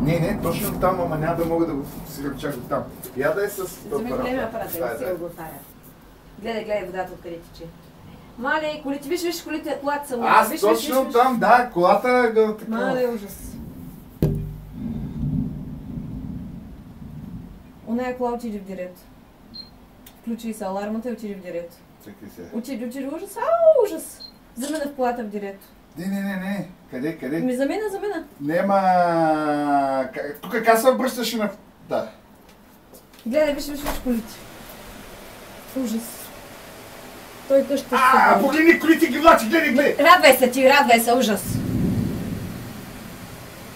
Не, точно там, ама няма да мога да го свирам чак до там. Я да е с Вземи големия апарат, да си го отваря. Гледай водата откъде тече. Мале, колите, виж, колите, колата са луди. Аз точно там, да, колата го така. Мале, ужас. Оная кола отиде в дирето. Включи се алармата и отиде в дирето. Чакай се. Отиде, ужас, ужас. Замина в колата в дирето. Не. Къде? Ми замина. Нема... Тук как се обръщаш на... Да. Гледай, виж колите. Ужас. Той къща се погледни колите ги влачи, гледай! Радвай се, ужас.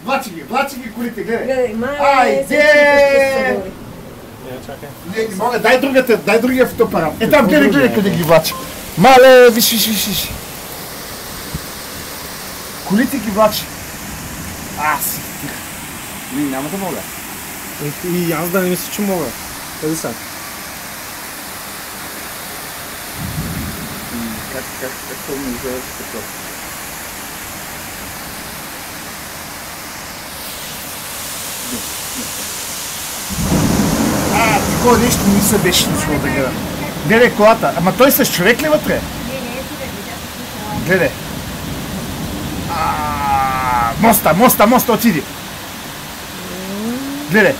Влачи ги колите, гледай! Гледай, Айде! Чакай. Не мога, дай другия фотоапарат. Там гледай къде ги влачи. Мале, виж. Колите ги влачи. Аз. Няма да мога. И аз да не мисля, че мога. Къде са? Как ми изглежда така? Такова нещо не се беше случило да гледа. Гледай колата. Ама той с човек ли вътре? Гледай. Моста отиди. Гледай.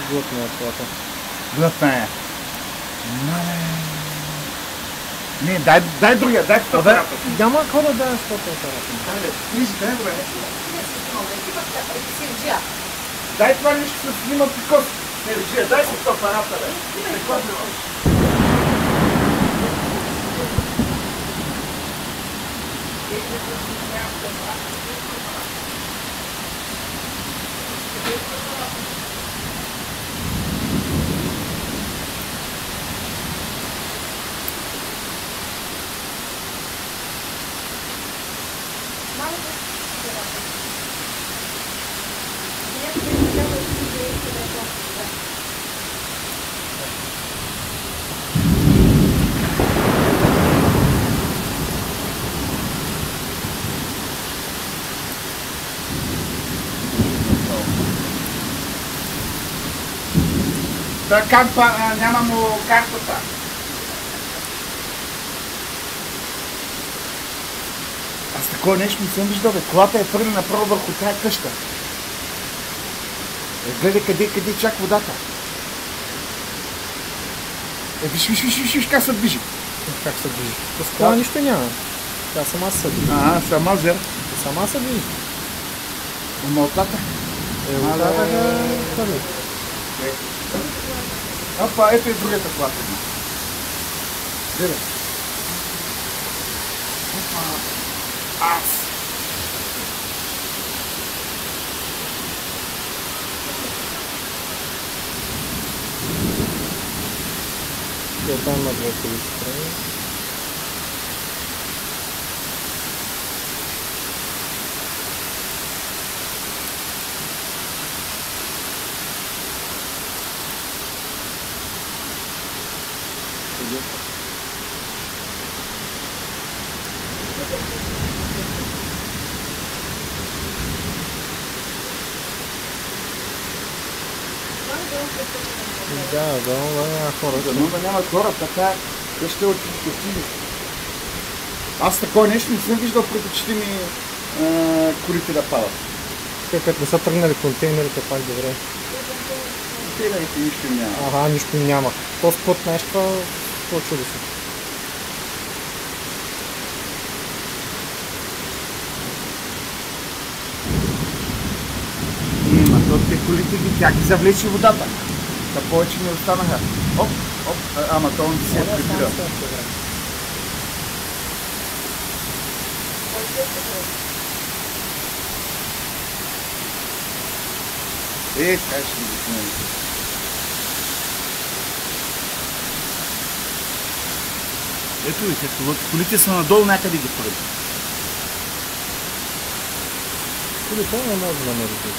Глътна е колата. Глътна е. Не, дай другия, дай фотоапарата. Няма какво да даваш фотоапарата. Дай, бе. Дай това нещо се снима пикос. Дай си фотоапарата, бе. Как няма му картата? Аз такова нещо не съм виждал, бе. Колата е твърде направо върху тая къща. Гледай къде чак водата. Виж как се движи. Как се движи? С кола нищо няма. Тя сама се движи. Сама зер. Сама се движи. Ама оттата? Къде? Опа, ето и другата колата. Гледай. Аз. Там на двете страни. Да, няма хора. Да няма хора, така те ще отиди. Аз такова нещо не съм виждал пред очите ми колите да падат. Те като не са тръгнали контейнерите, пак добре. Контейнерите нищо няма. Нищо няма. Този път нещо, по-чудо се. Те колите ги, тя ги завлече водата. Та повече не останаха. Ама то не се е прибира. Така ще ги снимем. Ето ви, като колите са надолу, някъде ги прави. Колите не може да намерите.